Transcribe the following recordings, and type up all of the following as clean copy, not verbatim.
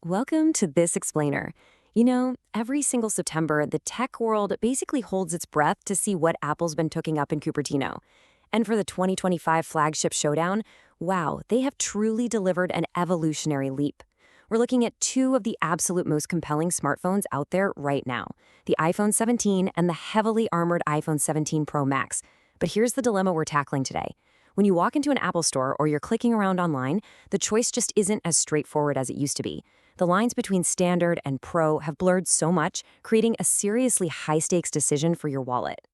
Welcome to This Explainer. You know, every single September, the tech world basically holds its breath to see what Apple's been cooking up in Cupertino. And for the 2025 Flagship Showdown, wow, they have truly delivered an evolutionary leap. We're looking at two of the absolute most compelling smartphones out there right now, the iPhone 17 and the heavily armored iPhone 17 Pro Max. But here's the dilemma we're tackling today. When you walk into an Apple store or you're clicking around online, the choice just isn't as straightforward as it used to be. The lines between standard and pro have blurred so much, creating a seriously high-stakes decision for your wallet.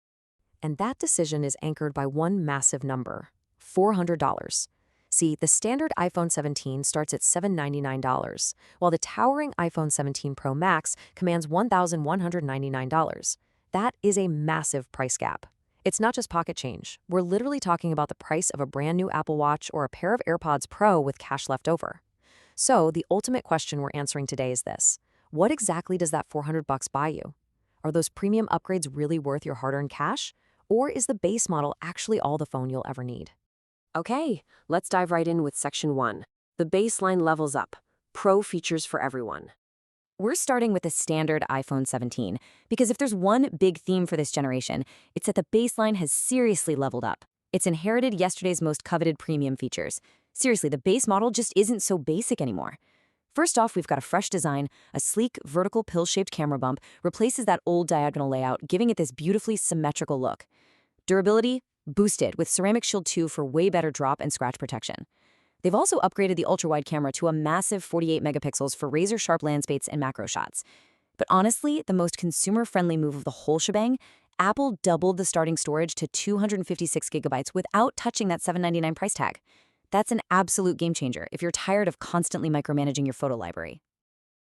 And that decision is anchored by one massive number: $400. See, the standard iPhone 17 starts at $799, while the towering iPhone 17 Pro Max commands $1,199. That is a massive price gap. It's not just pocket change. We're literally talking about the price of a brand new Apple Watch or a pair of AirPods Pro with cash left over. So, the ultimate question we're answering today is this: what exactly does that $400 buy you? Are those premium upgrades really worth your hard-earned cash? Or is the base model actually all the phone you'll ever need? Okay, let's dive right in with Section 1. The baseline levels up. Pro features for everyone. We're starting with the standard iPhone 17, because if there's one big theme for this generation, it's that the baseline has seriously leveled up. It's inherited yesterday's most coveted premium features. Seriously, the base model just isn't so basic anymore. First off, we've got a fresh design. A sleek, vertical pill-shaped camera bump replaces that old diagonal layout, giving it this beautifully symmetrical look. Durability? Boosted with Ceramic Shield 2 for way better drop and scratch protection. They've also upgraded the ultrawide camera to a massive 48 megapixels for razor-sharp landscapes and macro shots. But honestly, the most consumer-friendly move of the whole shebang, Apple doubled the starting storage to 256 gigabytes without touching that $799 price tag. That's an absolute game changer if you're tired of constantly micromanaging your photo library.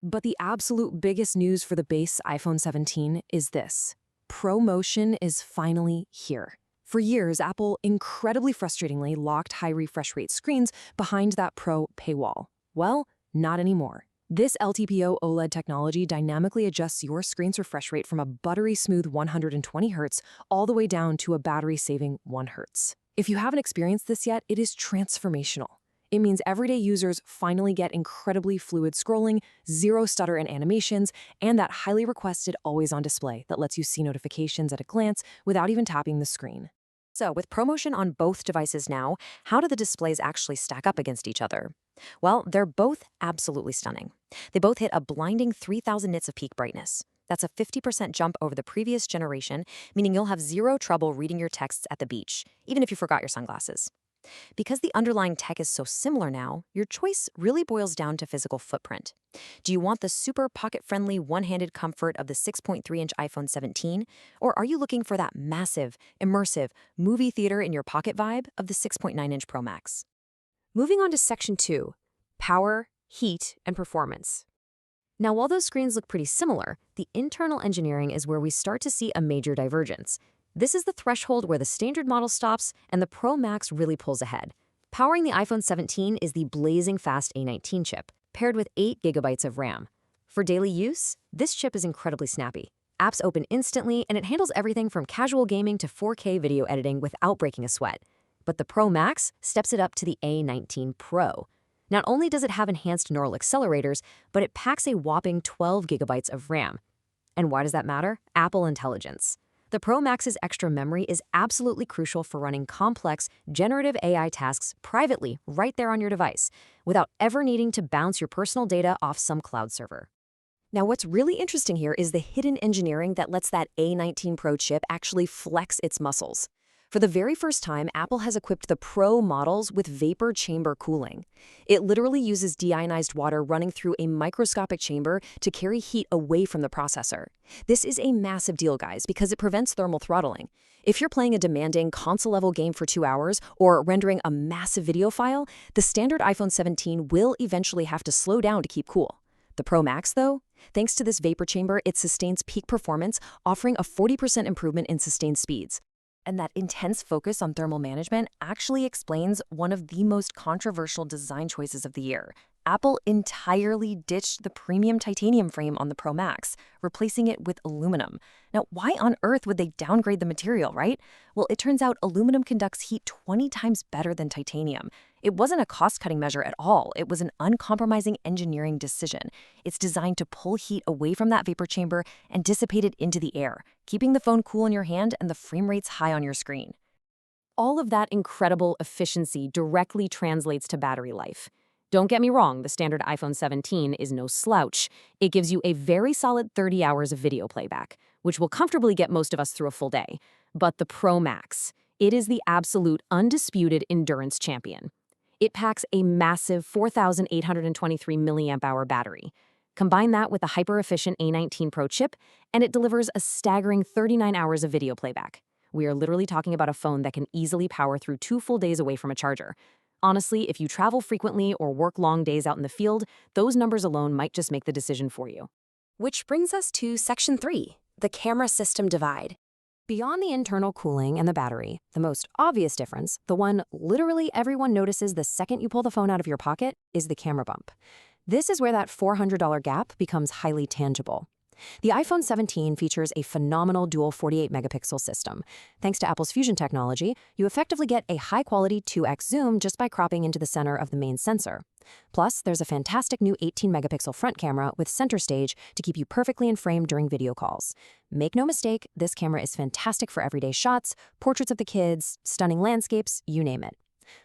But the absolute biggest news for the base iPhone 17 is this: ProMotion is finally here. For years, Apple incredibly frustratingly locked high refresh rate screens behind that Pro paywall. Well, not anymore. This LTPO OLED technology dynamically adjusts your screen's refresh rate from a buttery smooth 120 Hz all the way down to a battery-saving 1 Hz. If you haven't experienced this yet, it is transformational. It means everyday users finally get incredibly fluid scrolling, zero stutter in animations, and that highly requested always-on display that lets you see notifications at a glance without even tapping the screen. So, with ProMotion on both devices now, how do the displays actually stack up against each other? Well, they're both absolutely stunning. They both hit a blinding 3,000 nits of peak brightness. That's a 50% jump over the previous generation, meaning you'll have zero trouble reading your texts at the beach, even if you forgot your sunglasses. Because the underlying tech is so similar now, your choice really boils down to physical footprint. Do you want the super pocket-friendly one-handed comfort of the 6.3-inch iPhone 17? Or are you looking for that massive, immersive, movie theater in your pocket vibe of the 6.9-inch Pro Max? Moving on to Section 2, power, heat, and performance. Now, while those screens look pretty similar, the internal engineering is where we start to see a major divergence. This is the threshold where the standard model stops and the Pro Max really pulls ahead. Powering the iPhone 17 is the blazing fast A19 chip, paired with 8 gigabytes of RAM. For daily use, this chip is incredibly snappy. Apps open instantly, and it handles everything from casual gaming to 4K video editing without breaking a sweat. But the Pro Max steps it up to the A19 Pro. Not only does it have enhanced neural accelerators, but it packs a whopping 12 gigabytes of RAM. And why does that matter? Apple Intelligence. The Pro Max's extra memory is absolutely crucial for running complex, generative AI tasks privately right there on your device, without ever needing to bounce your personal data off some cloud server. Now, what's really interesting here is the hidden engineering that lets that A19 Pro chip actually flex its muscles. For the very first time, Apple has equipped the Pro models with vapor chamber cooling. It literally uses deionized water running through a microscopic chamber to carry heat away from the processor. This is a massive deal, guys, because it prevents thermal throttling. If you're playing a demanding console-level game for 2 hours or rendering a massive video file, the standard iPhone 17 will eventually have to slow down to keep cool. The Pro Max, though, thanks to this vapor chamber, it sustains peak performance, offering a 40% improvement in sustained speeds. And that intense focus on thermal management actually explains one of the most controversial design choices of the year. Apple entirely ditched the premium titanium frame on the Pro Max, replacing it with aluminum. Now, why on earth would they downgrade the material, right? Well, it turns out aluminum conducts heat 20 times better than titanium. It wasn't a cost-cutting measure at all. It was an uncompromising engineering decision. It's designed to pull heat away from that vapor chamber and dissipate it into the air, keeping the phone cool in your hand and the frame rates high on your screen. All of that incredible efficiency directly translates to battery life. Don't get me wrong, the standard iPhone 17 is no slouch. It gives you a very solid 30 hours of video playback, which will comfortably get most of us through a full day. But the Pro Max, it is the absolute undisputed endurance champion. It packs a massive 4,823 milliamp hour battery. Combine that with a hyper-efficient A19 Pro chip, and it delivers a staggering 39 hours of video playback. We are literally talking about a phone that can easily power through 2 full days away from a charger. Honestly, if you travel frequently or work long days out in the field, those numbers alone might just make the decision for you. Which brings us to Section 3, the camera system divide. Beyond the internal cooling and the battery, the most obvious difference, the one literally everyone notices the second you pull the phone out of your pocket, is the camera bump. This is where that $400 gap becomes highly tangible. The iPhone 17 features a phenomenal dual 48-megapixel system. Thanks to Apple's Fusion technology, you effectively get a high-quality 2x zoom just by cropping into the center of the main sensor. Plus, there's a fantastic new 18-megapixel front camera with center stage to keep you perfectly in frame during video calls. Make no mistake, this camera is fantastic for everyday shots, portraits of the kids, stunning landscapes, you name it.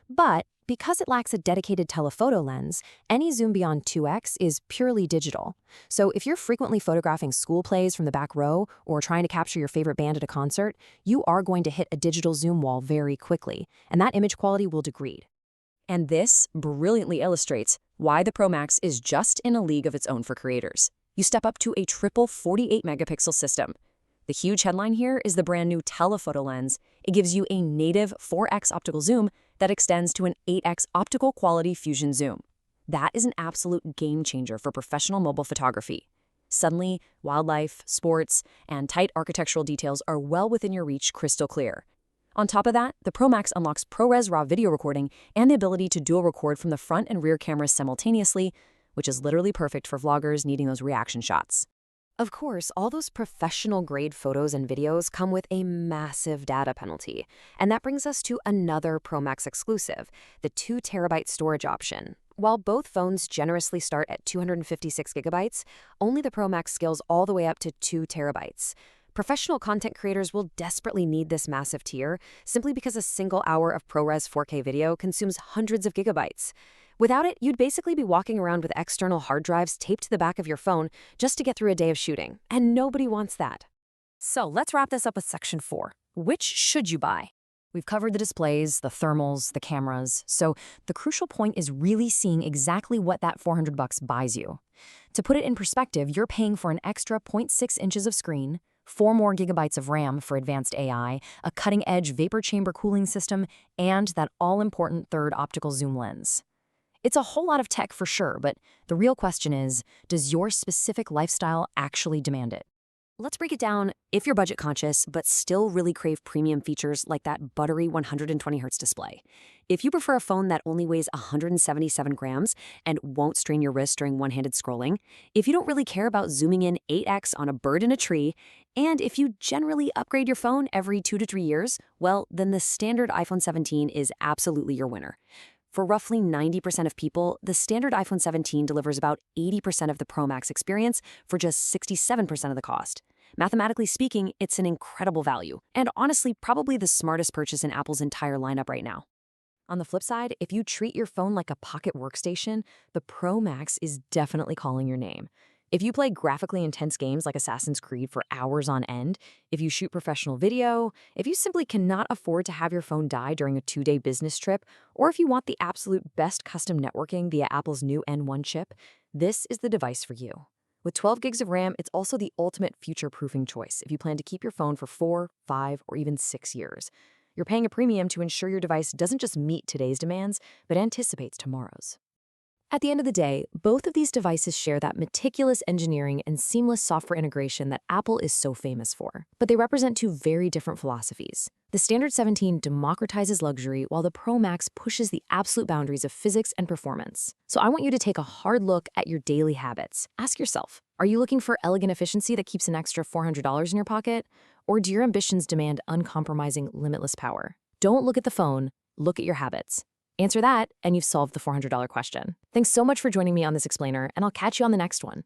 But because it lacks a dedicated telephoto lens, any zoom beyond 2x is purely digital. So if you're frequently photographing school plays from the back row or trying to capture your favorite band at a concert, you are going to hit a digital zoom wall very quickly, and that image quality will degrade. And this brilliantly illustrates why the Pro Max is just in a league of its own for creators. You step up to a triple 48-megapixel system. The huge headline here is the brand new telephoto lens. It gives you a native 4x optical zoom that extends to an 8x optical quality fusion zoom. That is an absolute game changer for professional mobile photography. Suddenly, wildlife, sports, and tight architectural details are well within your reach, crystal clear. On top of that, the Pro Max unlocks ProRes RAW video recording and the ability to dual record from the front and rear cameras simultaneously, which is literally perfect for vloggers needing those reaction shots. Of course, all those professional-grade photos and videos come with a massive data penalty. And that brings us to another Pro Max exclusive, the 2 terabyte storage option. While both phones generously start at 256 gigabytes, only the Pro Max scales all the way up to 2 terabytes. Professional content creators will desperately need this massive tier simply because a single hour of ProRes 4K video consumes hundreds of gigabytes. Without it, you'd basically be walking around with external hard drives taped to the back of your phone just to get through a day of shooting, and nobody wants that. So let's wrap this up with Section 4. Which should you buy? We've covered the displays, the thermals, the cameras, so the crucial point is really seeing exactly what that $400 buys you. To put it in perspective, you're paying for an extra 0.6 inches of screen, 4 more gigabytes of RAM for advanced AI, a cutting-edge vapor chamber cooling system, and that all-important third optical zoom lens. It's a whole lot of tech for sure, but the real question is, does your specific lifestyle actually demand it? Let's break it down. If you're budget conscious, but still really crave premium features like that buttery 120Hz display. If you prefer a phone that only weighs 177 grams and won't strain your wrist during one-handed scrolling, if you don't really care about zooming in 8x on a bird in a tree, and if you generally upgrade your phone every 2 to 3 years, well, then the standard iPhone 17 is absolutely your winner. For roughly 90% of people, the standard iPhone 17 delivers about 80% of the Pro Max experience for just 67% of the cost. Mathematically speaking, it's an incredible value, and honestly, probably the smartest purchase in Apple's entire lineup right now. On the flip side, if you treat your phone like a pocket workstation, the Pro Max is definitely calling your name. If you play graphically intense games like Assassin's Creed for hours on end, if you shoot professional video, if you simply cannot afford to have your phone die during a 2-day business trip, or if you want the absolute best custom networking via Apple's new N1 chip, this is the device for you. With 12 gigs of RAM, it's also the ultimate future-proofing choice if you plan to keep your phone for 4, 5, or even 6 years. You're paying a premium to ensure your device doesn't just meet today's demands, but anticipates tomorrow's. At the end of the day, both of these devices share that meticulous engineering and seamless software integration that Apple is so famous for. But they represent 2 very different philosophies. The standard 17 democratizes luxury, while the Pro Max pushes the absolute boundaries of physics and performance. So I want you to take a hard look at your daily habits. Ask yourself, are you looking for elegant efficiency that keeps an extra $400 in your pocket? Or do your ambitions demand uncompromising, limitless power? Don't look at the phone, look at your habits. Answer that, and you've solved the $400 question. Thanks so much for joining me on this explainer, and I'll catch you on the next one.